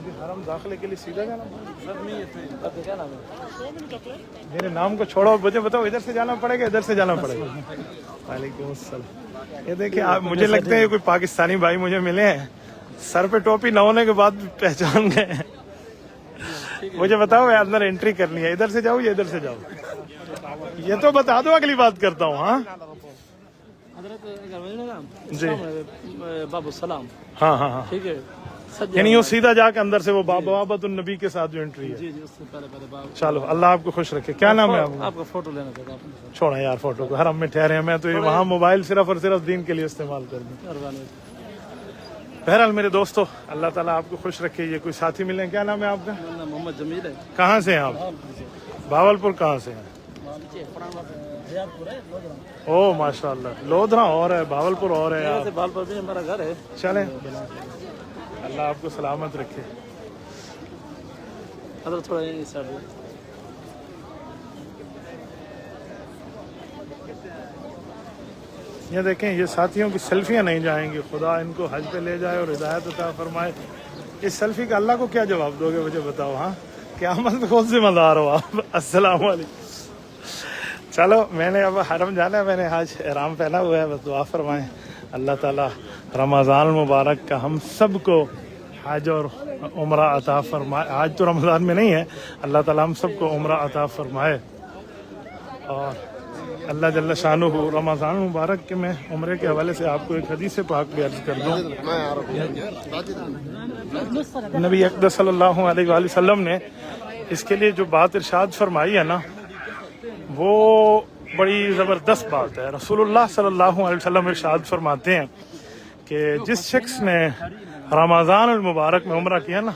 مجھے حرم داخلے کے لیے سیدھا جانا کیا نام ہے؟ میرے نام کو چھوڑو، مجھے بتاؤ ادھر سے جانا پڑے گا ادھر سے جانا پڑے گا؟ وعلیکم السلام. یہ دیکھیں آپ، مجھے لگتے ہیں کوئی پاکستانی بھائی مجھے ملے ہیں، سر پہ ٹوپی نہ ہونے کے بعد بھی پہچان گئے ہیں. مجھے بتاؤ میں اندر انٹری کرنی ہے، ادھر سے جاؤ یا ادھر سے جاؤ؟ یہ تو بتا دو، اگلی بات کرتا ہوں. ہاں جی باب السلام. ہاں ہاں ہاں، ٹھیک ہے، یعنی وہ سیدھا جا کے اندر سے وہ بابت النبی کے ساتھ جو انٹری ہے. جی جی، اس سے پہلے باب. چلو اللہ آپ کو خوش رکھے. کیا نام ہے آپ کا؟ آپ کا فوٹو لینا چاہتا ہوں. چھوڑا یار فوٹو کو، حرم میں ٹھہرے ہیں، میں تو یہ وہاں موبائل صرف اور صرف دین کے لیے استعمال کر دوں. مہربانی. بہرحال میرے دوستو، اللہ تعالیٰ آپ کو خوش رکھے. یہ کوئی ساتھی ملے ہیں. کیا نام ہے آپ کا؟ میرا نام محمد جمیل ہے. کہاں سے ہیں آپ؟ بھاولپور. کہاں سے ہیں؟ او ماشاء اللہ، لودھرا اور ہے، بھاولپور اور ہے. آپ بھاولپور میں ہمارا گھر ہے. چلیں، اللہ آپ کو سلامت رکھے. حضرت تھوڑا اس سائڈ. یہ دیکھیں، یہ ساتھیوں کی سیلفیاں نہیں جائیں گی. خدا ان کو حج پہ لے جائے اور ہدایت عطا فرمائے. اس سیلفی کا اللہ کو کیا جواب دو گے مجھے بتاؤ؟ ہاں قیامت میں کون ذمہ دار ہو آپ؟ السلام علیکم. چلو میں نے اب حرم جانا ہے، میں نے آج احرام پہنا ہوا ہے. بس دعا فرمائیں اللہ تعالیٰ رمضان المبارک کا ہم سب کو حج اور عمرہ عطا فرمائے. آج تو رمضان میں نہیں ہے، اللہ تعالیٰ ہم سب کو عمرہ عطا فرمائے. اور اللہ جل شانہ رمضان المبارک کے میں عمرے کے حوالے سے آپ کو ایک حدیث پاک بھی عرض کر دوں. نبی اقدس صلی اللہ علیہ وآلہ وسلم نے اس کے لیے جو بات ارشاد فرمائی ہے نا، وہ بڑی زبردست بات ہے. رسول اللہ صلی اللہ علیہ وسلم ارشاد فرماتے ہیں کہ جس شخص نے رمضان المبارک میں عمرہ کیا نا،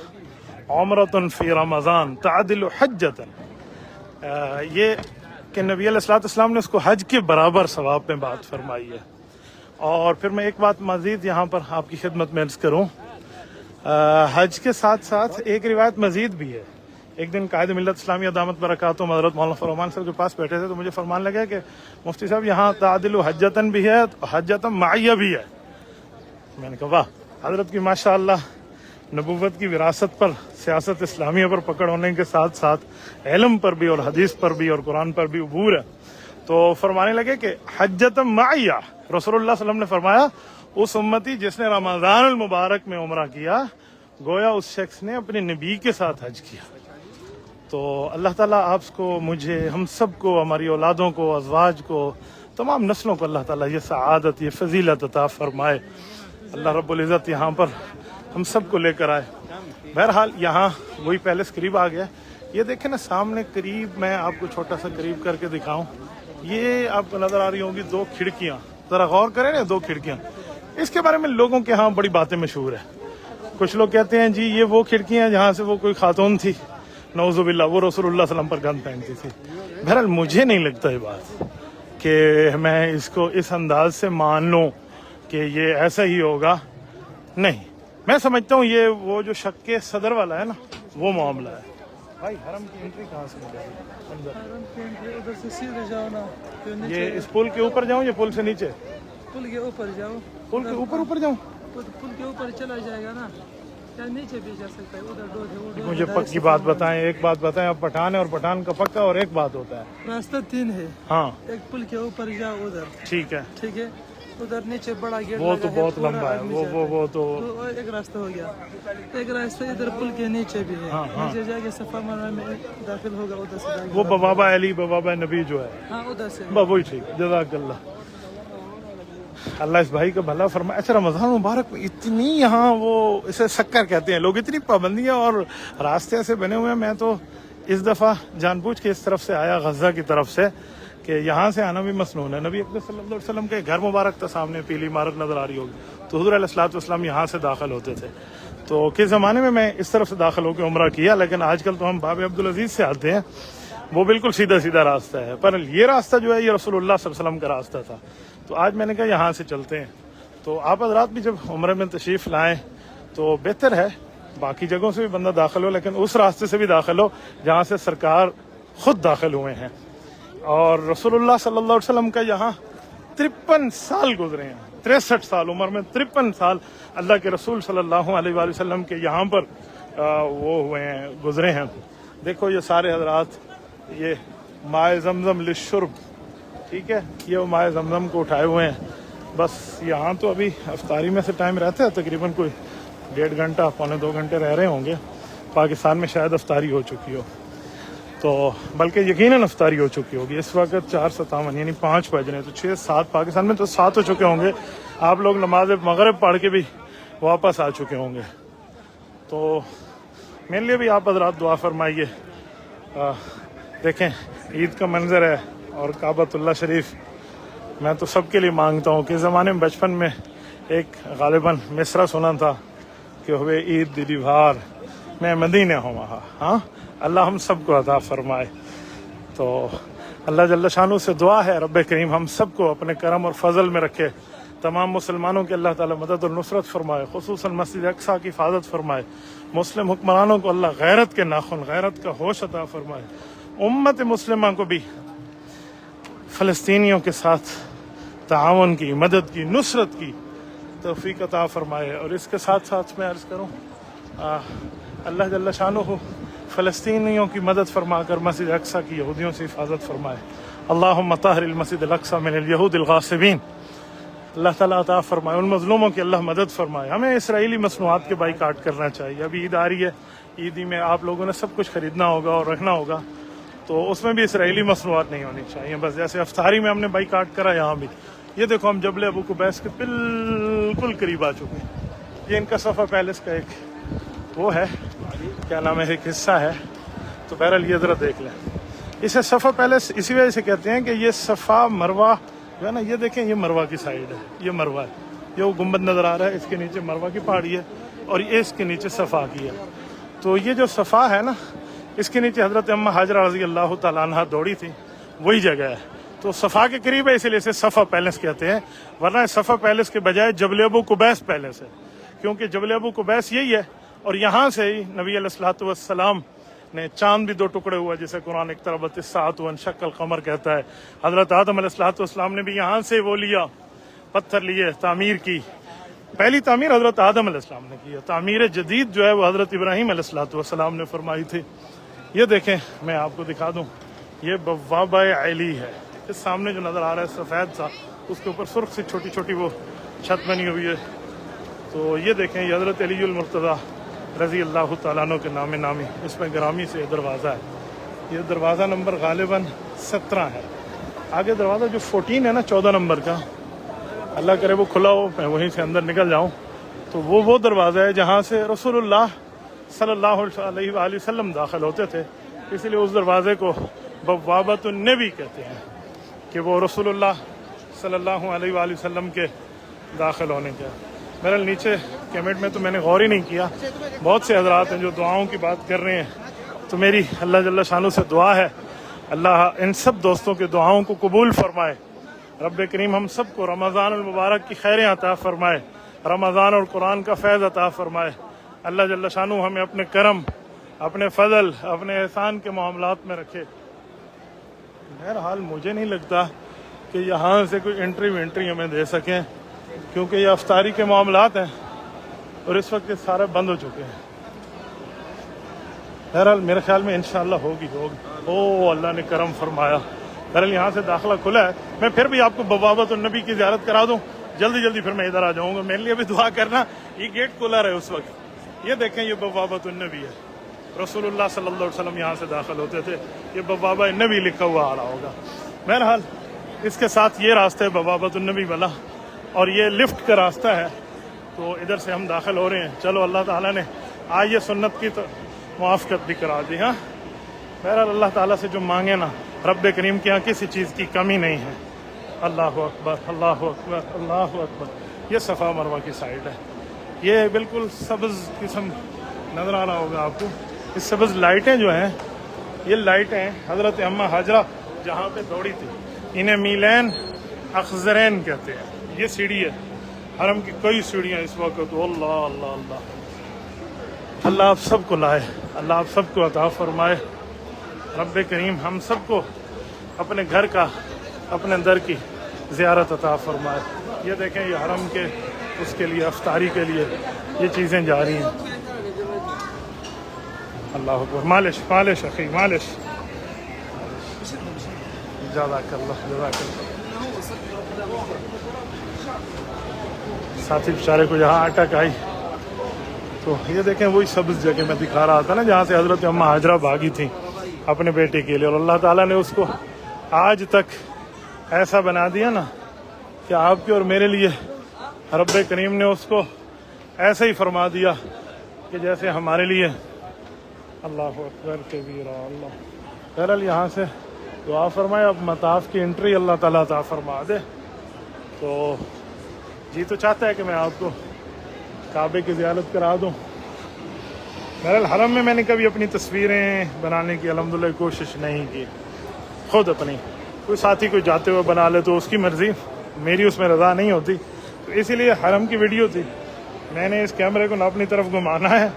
عمرۃ فی رمضان تعدل حجۃ، یہ کہ نبی علیہ الصلوۃ والسلام نے اس کو حج کے برابر ثواب میں بات فرمائی ہے. اور پھر میں ایک بات مزید یہاں پر آپ کی خدمت میں عرض کروں. حج کے ساتھ ساتھ ایک روایت مزید بھی ہے. ایک دن قائد ملت اسلامیہ دامت برکاتہم حضرت مولانا فرمان صاحب کے پاس بیٹھے تھے، تو مجھے فرمان لگا کہ مفتی صاحب یہاں تعدل حجتن بھی ہے، حجتن معیہ بھی ہے. میں نے کہا واہ، حضرت کی ماشاء اللہ نبوت کی وراثت پر، سیاست اسلامیہ پر پکڑ ہونے کے ساتھ ساتھ علم پر بھی اور حدیث پر بھی اور قرآن پر بھی عبور ہے. تو فرمانے لگے کہ حجت معیہ، رسول اللہ صلی اللہ علیہ وسلم نے فرمایا اس امتی جس نے رمضان المبارک میں عمرہ کیا، گویا اس شخص نے اپنے نبی کے ساتھ حج کیا. تو اللہ تعالیٰ آپ کو، مجھے، ہم سب کو، ہماری اولادوں کو، ازواج کو، تمام نسلوں کو اللہ تعالیٰ یہ سعادت، یہ فضیلت عطا فرمائے. اللہ رب العزت یہاں پر ہم سب کو لے کر آئے. بہرحال یہاں وہی پیلس قریب آ گیا. یہ دیکھیں نا سامنے قریب، میں آپ کو چھوٹا سا قریب کر کے دکھاؤں. یہ آپ کو نظر آ رہی ہوں گی 2 کھڑکیاں، ذرا غور کریں نا، 2 کھڑکیاں. اس کے بارے میں لوگوں کے ہاں بڑی باتیں مشہور ہیں. کچھ لوگ کہتے ہیں جی یہ وہ کھڑکیاں جہاں سے وہ کوئی خاتون تھی، نعوذ باللہ، وہ رسول اللہ صلی اللہ علیہ وسلم پر گند پہنتی تھی. بہرحال مجھے نہیں لگتا یہ بات کہ میں اس کو اس انداز سے مان لوں کہ یہ ایسا ہی ہوگا. نہیں، میں سمجھتا ہوں یہ وہ جو شک کے صدر والا ہے نا، وہ معاملہ ہے. بھائی حرم کی انٹری کہاں سے ملے گی؟ ادھر سے سیدھے جاؤ نا. یہ اس پل کے اوپر جاؤں یا پل سے نیچے؟ پل کے اوپر جاؤ. پل کے اوپر جاؤں؟ پل کے اوپر چلا جائے گا نا، یا نیچے بھی جا سکتا ہے. ادھر ڈور ہے. مجھے پکی بات بتائیں، ایک بات بتائیں، اب پٹھان ہے اور پٹھان کا پکا اور ایک بات ہوتا ہے. راستہ 3 ہے. ہاں، ایک پل کے اوپر جاؤ ادھر. ٹھیک ہے. ٹھیک ہے، ادھر نیچے بڑا گیٹ وہ تو بہت لمبا ہے، وہ تو ایک راستہ ہو گیا. ایک راستہ ادھر پل کے نیچے بھی ہے. نیچے جا کے صفا مروا میں داخل ہوگا، ادھر سے وہ بابا علی، بابا نبی جو ہے، ہاں ادھر سے. وہی ٹھیک. جزاک اللہ، اللہ اس بھائی کا بھلا فرمائے. اچھا رمضان مبارک میں اتنی یہاں وہ اسے شکر کہتے ہیں لوگ، اتنی پابندیاں اور راستے ایسے بنے ہوئے ہیں. میں تو اس دفعہ جان بوجھ کے اس طرف سے آیا، غزہ کی طرف سے، کہ یہاں سے آنا بھی مسنون ہے. نبی اقدس صلی اللہ علیہ وسلم کے گھر مبارک تھا، سامنے پیلی عمارت نظر آ رہی ہوگی. تو حضور علیہ الصلوۃ والسلام یہاں سے داخل ہوتے تھے. تو کس زمانے میں اس طرف سے داخل ہو کے عمرہ کیا، لیکن آج کل تو ہم باب عبدالعزیز سے آتے ہیں، وہ بالکل سیدھا راستہ ہے. پر یہ راستہ جو ہے یہ رسول اللہ صلی اللہ علیہ وسلم کا راستہ تھا. تو آج میں نے کہا یہاں سے چلتے ہیں. تو آپ حضرات بھی جب عمرے میں تشریف لائیں تو بہتر ہے باقی جگہوں سے بھی بندہ داخل ہو، لیکن اس راستے سے بھی داخل ہو جہاں سے سرکار خود داخل ہوئے ہیں. اور رسول اللہ صلی اللہ علیہ وسلم کا یہاں 53 سال گزرے ہیں، 63 سال عمر میں 53 سال اللہ کے رسول صلی اللہ علیہ وآلہ وسلم کے یہاں پر وہ ہوئے ہیں، گزرے ہیں. دیکھو یہ سارے حضرات، یہ مائے زمزم للشرب، ٹھیک ہے، یہ وہ مائے زمزم کو اٹھائے ہوئے ہیں. بس یہاں تو ابھی افطاری میں سے ٹائم رہتا ہے، تقریباً کوئی 1.5 گھنٹہ پونے 2 گھنٹے رہ رہے ہوں گے. پاکستان میں شاید افطاری ہو چکی ہو، تو بلکہ یقیناً افطاری ہو چکی ہوگی. اس وقت 4:57 یعنی 5 بج رہے ہیں، تو 6-7 پاکستان میں تو 7 ہو چکے ہوں گے. آپ لوگ نماز مغرب پڑھ کے بھی واپس آ چکے ہوں گے. تو میرے لیے بھی آپ حضرات دعا فرمائیے. دیکھیں عید کا منظر ہے اور کعبۃ اللہ شریف. میں تو سب کے لیے مانگتا ہوں کہ زمانے میں بچپن میں ایک غالباً مصرع سنا تھا کہ ہوئے عید دلی بھار میں مدینہ ہوں وہاں. ہاں، اللہ ہم سب کو عطا فرمائے. تو اللہ جل شانہ سے دعا ہے رب کریم ہم سب کو اپنے کرم اور فضل میں رکھے. تمام مسلمانوں کے اللہ تعالیٰ مدد اور نصرت فرمائے، خصوصاً مسجد اقصیٰ کی حفاظت فرمائے. مسلم حکمرانوں کو اللہ غیرت کے ناخن، غیرت کا ہوش عطا فرمائے. امت مسلمہ کو بھی فلسطینیوں کے ساتھ تعاون کی، مدد کی، نصرت کی توفیق عطا فرمائے. اور اس کے ساتھ ساتھ میں عرض کروں اللہ جل شانہ فلسطینیوں کی مدد فرما کر مسجد اقصیٰ کی یہودیوں سے حفاظت فرمائے. اللہم طہر المسجد الاقصیٰ من الیہود الغاصبین. اللہ تعالیٰ عطا فرمائے، ان مظلوموں کی اللہ مدد فرمائے. ہمیں اسرائیلی مصنوعات کے بائیکاٹ کرنا چاہیے. ابھی عید آ رہی ہے، عیدی میں آپ لوگوں نے سب کچھ خریدنا ہوگا اور رکھنا ہوگا، تو اس میں بھی اسرائیلی مصنوعات نہیں ہونی چاہیے. بس جیسے افطاری میں ہم نے بائیکاٹ کرا، یہاں بھی یہ دیکھو ہم جبل ابو قبیس کے بالکل قریب آ چکے ہیں. یہ ان کا صفا پیلس کا ایک وہ ہے، کیا نام ہے، ایک حصہ ہے. تو بہرحال یہ ذرا دیکھ لیں. اسے صفا پیلس اسی وجہ سے کہتے ہیں کہ یہ صفا مروہ جو ہے نا، یہ دیکھیں یہ مروہ کی سائڈ ہے، یہ مروہ ہے. یہ وہ گنبد نظر آ رہا ہے، اس کے نیچے مروہ کی پہاڑی ہے اور یہ اس کے نیچے صفا کی ہے. تو یہ جو صفا ہے نا، اس کے نیچے حضرت اماں ہاجرہ رضی اللہ تعالیٰ عنہ دوڑی تھی، وہی جگہ ہے. تو صفا کے قریب ہے، اسی لیے اسے صفا پیلس کہتے ہیں. ورنہ صفا پیلس کے بجائے جبل ابو قبیس پیلس ہے، کیونکہ جبل ابو قبیس یہی ہے. اور یہاں سے ہی نبی علیہ الصلوۃ والسلام نے چاند بھی 2 ٹکڑے ہوا، جسے قرآن اقتربت الساعۃ وانشق القمر کہتا ہے. حضرت آدم علیہ الصلوۃ والسلام نے بھی یہاں سے وہ لیا، پتھر لیے، تعمیر کی. پہلی تعمیر حضرت آدم علیہ السلام نے کی ہے. تعمیر جدید جو ہے وہ حضرت ابراہیم علیہ الصلوۃ والسلام نے فرمائی تھی. یہ دیکھیں میں آپ کو دکھا دوں، یہ بوابہ علی ہے. اس سامنے جو نظر آ رہا ہے سفید سا، اس کے اوپر سرخ سی چھوٹی چھوٹی وہ چھت بنی ہوئی ہے. تو یہ دیکھیں یہ حضرت علی المرتضیٰ رضی اللہ تعالیٰ عنہ کے نام نامی، اس میں گرامی سے دروازہ ہے. یہ دروازہ نمبر غالباً 17 ہے. آگے دروازہ جو 14 ہے نا، 14 نمبر کا، اللہ کرے وہ کھلا ہو، میں وہیں سے اندر نکل جاؤں. تو وہ دروازہ ہے جہاں سے رسول اللہ صلی اللہ علیہ وآلہ وسلم داخل ہوتے تھے. اس لیے اس دروازے کو بوابۃ النبی کہتے ہیں، کہ وہ رسول اللہ صلی اللہ علیہ وآلہ وسلم کے داخل ہونے کا. بہرحال نیچے کیمرے میں تو میں نے غور ہی نہیں کیا. بہت سے حضرات ہیں جو دعاؤں کی بات کر رہے ہیں. تو میری اللہ جل شانہ سے دعا ہے اللہ ان سب دوستوں کے دعاؤں کو قبول فرمائے. رب کریم ہم سب کو رمضان المبارک کی خیریں عطا فرمائے، رمضان اور قرآن کا فیض عطا فرمائے. اللہ جل شانہ ہمیں اپنے کرم، اپنے فضل، اپنے احسان کے معاملات میں رکھے. بہرحال مجھے نہیں لگتا کہ یہاں سے کوئی انٹری ہمیں دے سکیں، کیونکہ یہ افطاری کے معاملات ہیں اور اس وقت یہ سارے بند ہو چکے ہیں. بہرحال میرے خیال میں انشاءاللہ ہوگی. او اللہ نے کرم فرمایا. بہرحال یہاں سے داخلہ کھلا ہے. میں پھر بھی آپ کو بوابۃ النبی کی زیارت کرا دوں، جلدی پھر میں ادھر آ جاؤں گا. میرے لیے بھی دعا کرنا. یہ گیٹ کھلا رہے اس وقت. یہ دیکھیں یہ بوابۃ النبی ہے. رسول اللہ صلی اللہ علیہ وسلم یہاں سے داخل ہوتے تھے. یہ بوابہ النبی لکھا ہوا آ رہا ہوگا. بہرحال اس کے ساتھ یہ راستہ ہے بوابۃ النبی والا، اور یہ لفٹ کا راستہ ہے. تو ادھر سے ہم داخل ہو رہے ہیں. چلو اللہ تعالیٰ نے آج یہ سنت کی تو موافقت بھی کرا دی. ہاں بہرحال اللہ تعالیٰ سے جو مانگے نا، رب کریم کے یہاں کسی چیز کی کمی نہیں ہے. اللہ اکبر، اللہ اکبر، اللہ اکبر. یہ صفا مروہ کی سائڈ ہے. یہ بالکل سبز قسم نظر آ رہا ہوگا آپ کو. یہ سبز لائٹیں جو ہیں، یہ لائٹیں حضرت اماں ہاجرہ جہاں پہ دوڑی تھی، انہیں میلین اخضرین کہتے ہیں. یہ سیڑھی ہے حرم کی. کئی سیڑھیاں اس وقت. اللہ اللہ اللہ اللہ آپ سب کو لائے، اللہ آپ سب کو عطا فرمائے. رب کریم ہم سب کو اپنے گھر کا، اپنے در کی زیارت عطا فرمائے. یہ دیکھیں یہ حرم کے اس کے لیے افطاری کے لیے یہ چیزیں جا رہی ہیں. اللہ اکبر. معلش معلش اخی معلش. جزاک اللہ جزاک اللہ. ساتھی بیچارے کو یہاں اٹک آئی. تو یہ دیکھیں وہی سبز جگہ میں دکھا رہا تھا نا جہاں سے حضرت اماں ہاجرہ بھاگی تھیں اپنے بیٹے کے لیے, اور اللہ تعالیٰ نے اس کو آج تک ایسا بنا دیا نا کہ آپ کے اور میرے لیے رب کریم نے اس کو ایسے ہی فرما دیا کہ جیسے ہمارے لیے. اللہ اکبر کبیرہ. اللہ بہرحال یہاں سے دعا فرمائے. اب مطاف کی انٹری اللہ تعالیٰ عطا فرما دے. تو جی تو چاہتا ہے کہ میں آپ کو کعبے کی زیارت کرا دوں. بہرحال حرم میں میں نے کبھی اپنی تصویریں بنانے کی الحمدللہ کوشش نہیں کی خود اپنی. کوئی ساتھی کوئی جاتے ہوئے بنا لے تو اس کی مرضی, میری اس میں رضا نہیں ہوتی. تو اسی لیے حرم کی ویڈیو تھی. میں نے اس کیمرے کو نہ اپنی طرف گھمانا ہے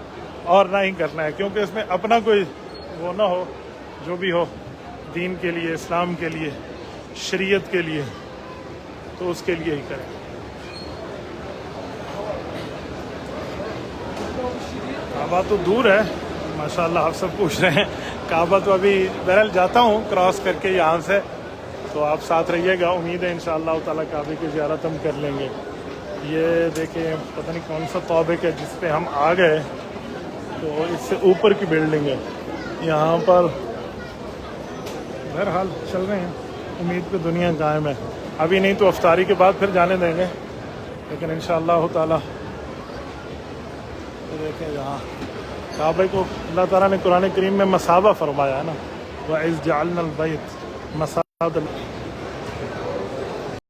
اور نہ ہی کرنا ہے, کیونکہ اس میں اپنا کوئی وہ نہ ہو. جو بھی ہو دین کے لیے, اسلام کے لیے, شریعت کے لیے, تو اس کے لیے ہی کریں. کعبہ تو دور ہے ماشاءاللہ, آپ سب پوچھ رہے ہیں. کعبہ تو ابھی بہرحال جاتا ہوں کراس کر کے یہاں سے, تو آپ ساتھ رہیے گا. امید ہے انشاءاللہ تعالیٰ کعبے کی زیارت ہم کر لیں گے. یہ دیکھیں پتہ نہیں کون سا توبہ ہے جس پہ ہم آ گئے, تو اس سے اوپر کی بلڈنگ ہے یہاں پر. بہرحال چل رہے ہیں, امید پہ دنیا قائم ہے. ابھی نہیں تو افطاری کے بعد پھر جانے دیں گے, لیکن انشاءاللہ تعالیٰ. دیکھیں یہاں کعبے کو اللہ تعالیٰ نے قرآن کریم میں مثابہ فرمایا ہے نا, وَإِذْ جَعَلْنَا الْبَيْتَ مَثَابَةً